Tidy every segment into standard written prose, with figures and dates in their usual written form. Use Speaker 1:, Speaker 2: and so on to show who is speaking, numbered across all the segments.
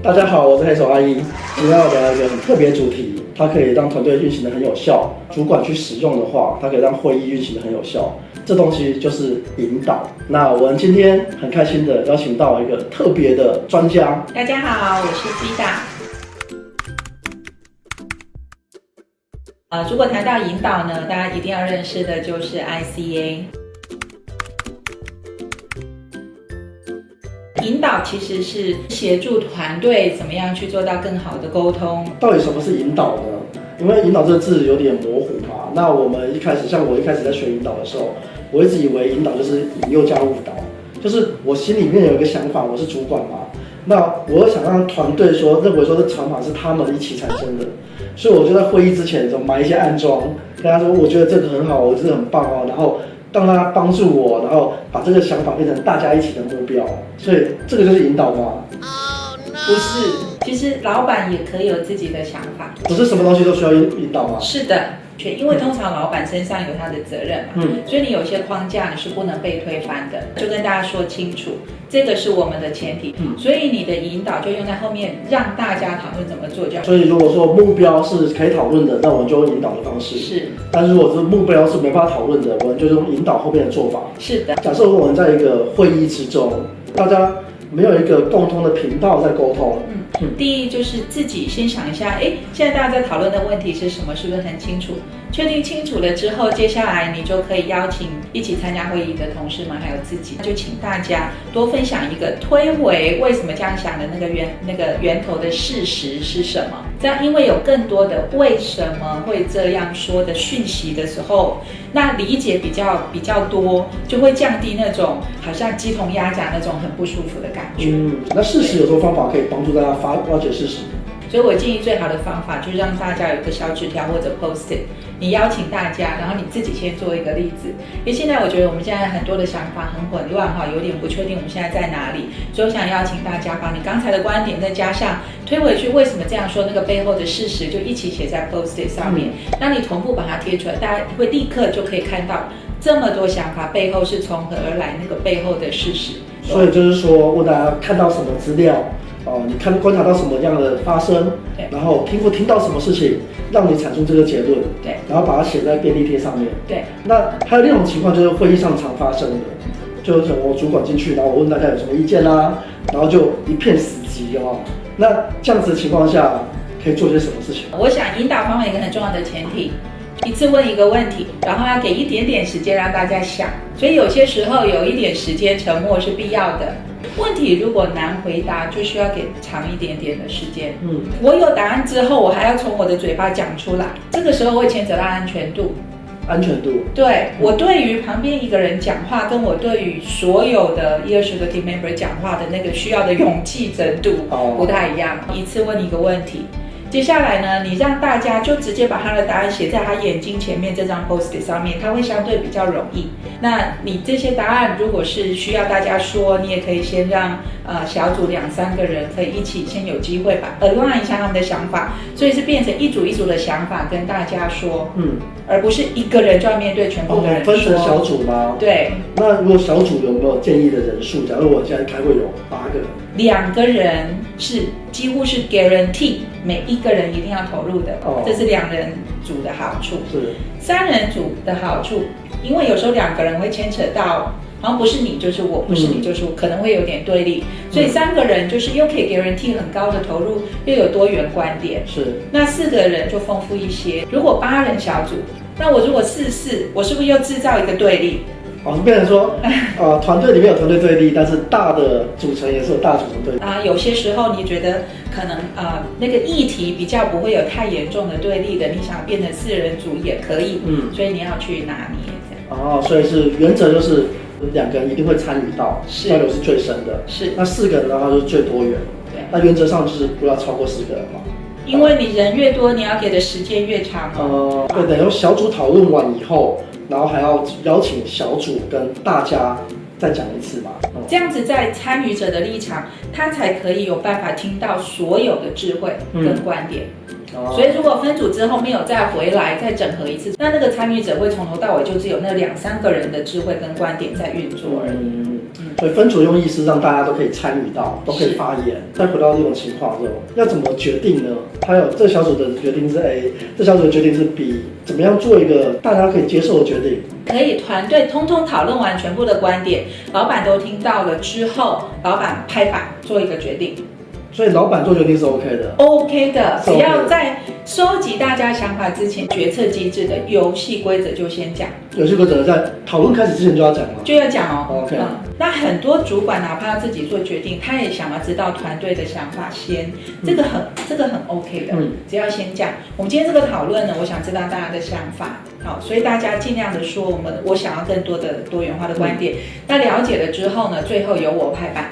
Speaker 1: 大家好，我是黑手阿一。今天要聊一个很特别的主题，它可以让团队运行的很有效。主管去使用的话，它可以让会议运行的很有效。这东西就是引导。那我们今天很开心的邀请到一个特别的专家。
Speaker 2: 大家好，我是 Frida。如果谈到引导呢，大家一定要认识的就是 ICA。引导其实是协助团队怎么样去做到更好的沟通。
Speaker 1: 到底什么是引导呢？因为引导这个字有点模糊嘛。那我们一开始，像我一开始在学引导的时候，我一直以为引导就是引诱加误导，就是我心里面有一个想法，我是主管嘛，那我想让团队认为这想法是他们一起产生的，所以我就在会议之前就买一些暗装，跟他说我觉得这个很好，我觉得很棒哦，然后让他帮助我，然后把这个想法变成大家一起的目标，所以这个就是引导吗？
Speaker 2: 不是，其实老板也可以有自己的想法。
Speaker 1: 不是什么东西都需要引导吗？
Speaker 2: 是的，因为通常老板身上有他的责任嘛，所以你有些框架你是不能被推翻的，就跟大家说清楚，这个是我们的前提，所以你的引导就用在后面，让大家讨论怎么做就好。
Speaker 1: 所以如果说目标是可以讨论的，那我们就用引导的方式。
Speaker 2: 是，
Speaker 1: 但是如果是目标是没办法讨论的，我们就用引导后面的做法。
Speaker 2: 是的。
Speaker 1: 假设我们在一个会议之中，大家没有一个共同的频道在沟通。
Speaker 2: 第一就是自己先想一下，现在大家在讨论的问题是什么，是不是很清楚？确定清楚了之后，接下来你就可以邀请一起参加会议的同事们，还有自己，就请大家多分享一个推回为什么这样想的那个源头的事实是什么。这样，因为有更多的为什么会这样说的讯息的时候，那理解比较多，就会降低那种好像鸡同鸭讲那种很不舒服的感觉。
Speaker 1: 那事实有什么方法可以帮助大家挖掘事实？
Speaker 2: 所以我建议最好的方法就是让大家有一个小纸条或者 post-it， 你邀请大家，然后你自己先做一个例子。因为现在我觉得我们现在很多的想法很混乱哈，有点不确定我们现在在哪里，所以我想邀请大家把你刚才的观点再加上推回去为什么这样说，那个背后的事实就一起写在 post-it 上面。那你同步把它贴出来，大家会立刻就可以看到这么多想法背后是从何而来，那个背后的事实。
Speaker 1: 所以就是说，问大家看到什么资料。你观察到什么样的发生，然后听到什么事情，让你产出这个结论，
Speaker 2: 对，
Speaker 1: 然后把它写在便利贴上面，
Speaker 2: 对。
Speaker 1: 那还有另一种情况就是会议上常发生的，就是我主管进去，然后我问大家有什么意见啦，然后就一片死寂哦。那这样子的情况下，可以做些什么事情？
Speaker 2: 我想引导方面一个很重要的前提。一次问一个问题，然后要给一点点时间让大家想，所以有些时候有一点时间沉默是必要的。问题如果难回答，就需要给长一点点的时间。我有答案之后，我还要从我的嘴巴讲出来，这个时候会牵扯到安全度。
Speaker 1: 安全度，
Speaker 2: 对，我对于旁边一个人讲话，跟我对于所有的20个 team member 讲话的那个需要的勇气程度不太一样。一次问一个问题。接下来呢，你让大家就直接把他的答案写在他眼睛前面这张 post-it 上面，他会相对比较容易。那你这些答案如果是需要大家说，你也可以先让小组2-3个人可以一起先有机会把align一下他们的想法，所以是变成一组一组的想法跟大家说，而不是一个人就要面对全部的人说。
Speaker 1: 分成小组吗？
Speaker 2: 对。
Speaker 1: 那如果小组有没有建议的人数？假如我现在开会有8个人
Speaker 2: ，2个人是几乎是 guarantee 每一个人一定要投入的，这是2人组的好处。
Speaker 1: 是
Speaker 2: 3人组的好处，因为有时候2个人会牵扯到，好像不是你就是我，不是你就是我，可能会有点对立，所以3个人就是又可以 guarantee 很高的投入，又有多元观点。
Speaker 1: 是，
Speaker 2: 那4个人就丰富一些。如果8人小组，那我如果4-4，我是不是又制造一个对立？
Speaker 1: 变成说，团队里面有团队对立，但是大的组成也是有大组成对立。
Speaker 2: 有些时候你觉得可能那个议题比较不会有太严重的对立的，你想变成4人组也可以，所以你要去拿捏这样。
Speaker 1: 所以是原则就是2个人一定会参与到，交流是最深的。
Speaker 2: 是。
Speaker 1: 那4个人的话就是最多元。对。那原则上就是不要超过4个人嘛。
Speaker 2: 因为你人越多，你要给的时间越长。
Speaker 1: 对，等于小组讨论完以后。然后还要邀请小组跟大家再讲一次嘛，
Speaker 2: 这样子在参与者的立场，他才可以有办法听到所有的智慧跟观点。所以如果分组之后没有再回来再整合一次，那个参与者会从头到尾就只有那2-3个人的智慧跟观点在运作而已。
Speaker 1: 所以分组用意是让大家都可以参与到，都可以发言。再回到这种情况之后，要怎么决定呢？还有这小组的决定是 A， 这小组的决定是 B， 怎么样做一个大家可以接受的决定？
Speaker 2: 可以团队通通讨论完全部的观点，老板都听到了之后，老板拍板做一个决定。
Speaker 1: 所以老板做决定是 OK 的
Speaker 2: ，OK 的，只要在收集大家想法之前，决策机制的游戏规则就先讲。
Speaker 1: 游戏规则在讨论开始之前就要讲吗？
Speaker 2: 就要讲哦。
Speaker 1: OK。
Speaker 2: 那很多主管哪怕要自己做决定，他也想要知道团队的想法先，这个很 OK 的。只要先讲。我们今天这个讨论呢，我想知道大家的想法。好，所以大家尽量的说我想要更多的多元化的观点。那了解了之后呢，最后由我拍板。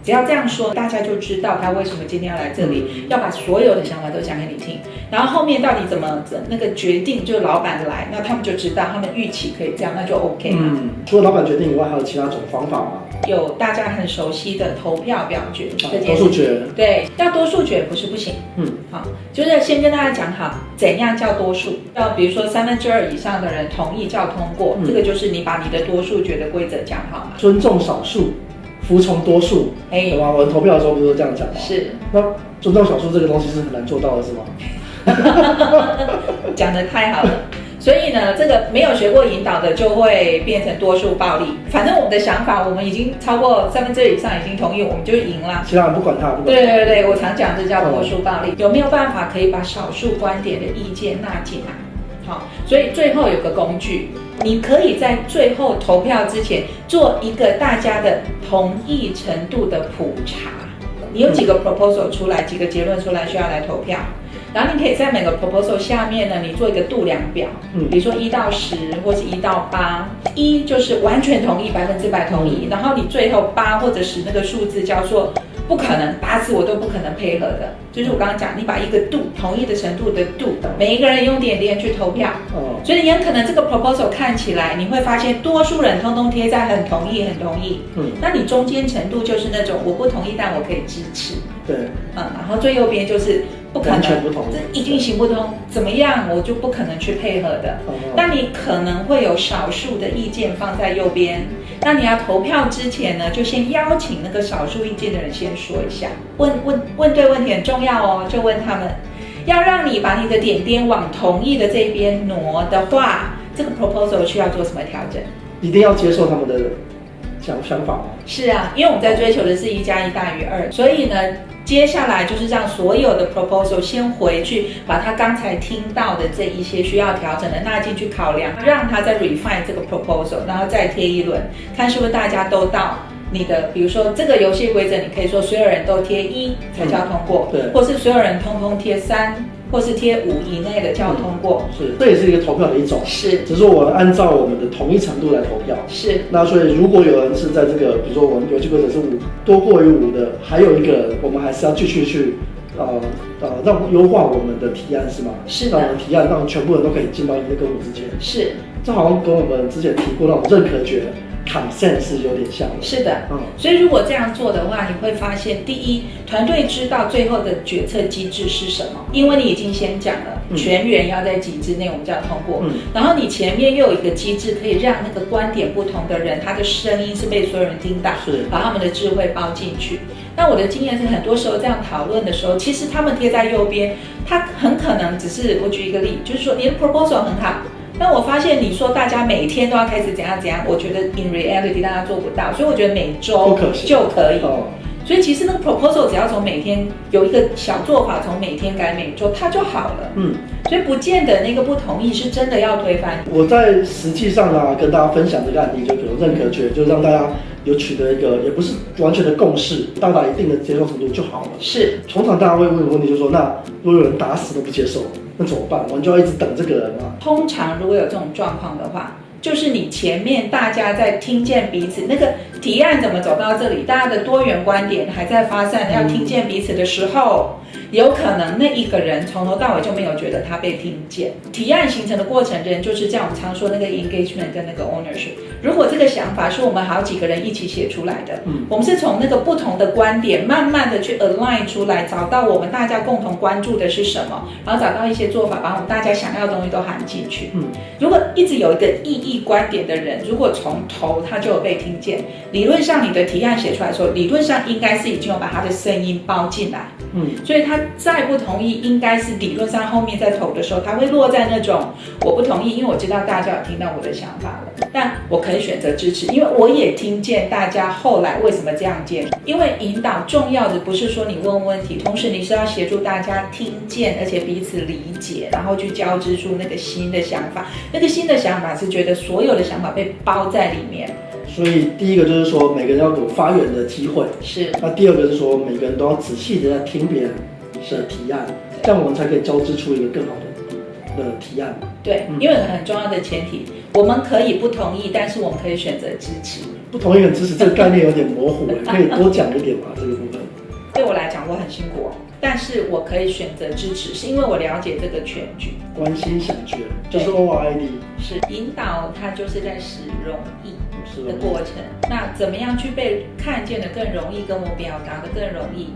Speaker 2: 只要这样说，大家就知道他为什么今天要来这里，要把所有的想法都讲给你听。然后后面到底怎么那个决定，就老板来，那他们就知道他们预期可以这样，那就 OK 了。
Speaker 1: 除了老板决定以外，还有其他种方法吗？有
Speaker 2: 大家很熟悉的投票表决这件事，
Speaker 1: 多数决。
Speaker 2: 对，要多数决不是不行。好，就是先跟大家讲好怎样叫多数，要比如说2/3以上的人同意叫通过，这个就是你把你的多数决的规则讲好嘛。
Speaker 1: 尊重少数。服从多数，对吧？我们投票的时候不是都这样讲吗？
Speaker 2: 是。
Speaker 1: 那尊重少数这个东西是很难做到的，是吗？
Speaker 2: 讲得太好了。所以呢，这个没有学过引导的就会变成多数暴力。反正我们的想法，我们已经超过2/3以上已经同意，我们就赢了。
Speaker 1: 其他人不管他，
Speaker 2: 对，我常讲这叫多数暴力。有没有办法可以把少数观点的意见纳进来？好，所以最后有个工具，你可以在最后投票之前做一个大家的同意程度的普查。你有几个 proposal 出来，几个结论出来需要来投票，然后你可以在每个 proposal 下面呢，你做一个度量表，比如说1到10或是1到8，1就是完全同意100%同意，然后你最后8或者10那个数字叫做不可能，打死我都不可能配合的。就是我刚刚讲，你把一个度同意的程度的度，每一个人用点点去投票。所以你很可能这个 proposal 看起来，你会发现多数人通通贴在很同意，很同意。那你中间程度就是那种我不同意，但我可以支持。
Speaker 1: 对。
Speaker 2: 然后最右边就是不可能，
Speaker 1: 完全不同，
Speaker 2: 这一定行不通，怎么样我就不可能去配合的。那你可能会有少数的意见放在右边。那你要投票之前呢，就先邀请那个少数意见的人先说一下，问对问题很重要哦，就问他们，要让你把你的点点往同意的这边挪的话，这个 proposal 需要做什么调整？
Speaker 1: 一定要接受他们的想法吗？
Speaker 2: 是啊，因为我们在追求的是1+1=2，所以呢，接下来就是让所有的 proposal 先回去，把他刚才听到的这一些需要调整的纳进去考量，让他再 refine 这个 proposal， 然后再贴一轮，看是不是大家都到你的，比如说这个游戏规则，你可以说所有人都贴1才叫通过，
Speaker 1: 对，
Speaker 2: 或是所有人通通贴3。或是贴5以内的叫通过，
Speaker 1: 是，这也是一个投票的一种，
Speaker 2: 是，
Speaker 1: 只是我们按照我们的同意程度来投票，
Speaker 2: 是。
Speaker 1: 那所以如果有人是在这个，比如说我们游戏规则是5，多过于5的，还有一个人，我们还是要继续去，让优化我们的提案是吗？
Speaker 2: 是的。
Speaker 1: 让我们提案让全部人都可以进到1跟5之间，
Speaker 2: 是。
Speaker 1: 这好像跟我们之前提过那种认可决。consent 是有点像的，
Speaker 2: 是的，所以如果这样做的话，你会发现，第一，团队知道最后的决策机制是什么，因为你已经先讲了，全员要在几之内我们就要通过，然后你前面又有一个机制，可以让那个观点不同的人，他的声音是被所有人听到，
Speaker 1: 是把
Speaker 2: 他们的智慧包进去。那我的经验是，很多时候这样讨论的时候，其实他们贴在右边，他很可能只是，我举一个例，就是说你的 proposal 很好。但我发现你说大家每天都要开始怎样怎样，我觉得 in reality 大家做不到，所以我觉得每周就可以。所以其实那个 proposal 只要从每天有一个小做法，从每天改每周，它就好了。所以不见得那个不同意是真的要推翻。
Speaker 1: 我在实际上呢，跟大家分享这个案例，就比如认可决，就让大家有取得一个也不是完全的共识，到达一定的接受程度就好了。
Speaker 2: 是。通
Speaker 1: 常大家会问的问题就是说，那如果有人打死都不接受，那怎么办？我们就要一直等这个人吗？
Speaker 2: 通常如果有这种状况的话，就是你前面大家在听见彼此那个提案怎么走到这里，大家的多元观点还在发散，要听见彼此的时候，有可能那一个人从头到尾就没有觉得他被听见。提案形成的过程人就是这样，我们常说那个 engagement 跟那个 ownership。如果这个想法是我们好几个人一起写出来的，我们是从那个不同的观点慢慢的去 align 出来，找到我们大家共同关注的是什么，然后找到一些做法，把我们大家想要的东西都含进去。如果一直有一个异议观点的人，如果从头他就有被听见，理论上你的提案写出来的时候，理论上应该是已经有把他的声音包进来。所以他再不同意，应该是理论上后面在投的时候，他会落在那种我不同意，因为我知道大家有听到我的想法了，但我可以选择支持，因为我也听见大家后来为什么这样建议。因为引导重要的不是说你问问题，同时你是要协助大家听见，而且彼此理解，然后去交织出那个新的想法。那个新的想法是觉得所有的想法被包在里面。
Speaker 1: 所以第一个就是说每个人要有发言的机会，
Speaker 2: 是。
Speaker 1: 那第二个是说每个人都要仔细的在听别人的提案，这样我们才可以交织出一个更好的提案。
Speaker 2: 对，因为很重要的前提，我们可以不同意，但是我们可以选择支持。
Speaker 1: 不同意跟支持这个概念有点模糊，可以多讲一点吗？这个部分
Speaker 2: 对我来讲我很辛苦，但是我可以选择支持，是因为我了解这个全局。
Speaker 1: 关心想觉就是 ORID，
Speaker 2: 是引导，它就是在使容易的过程。那怎么样去被看见的更容易，跟我表达的更容易？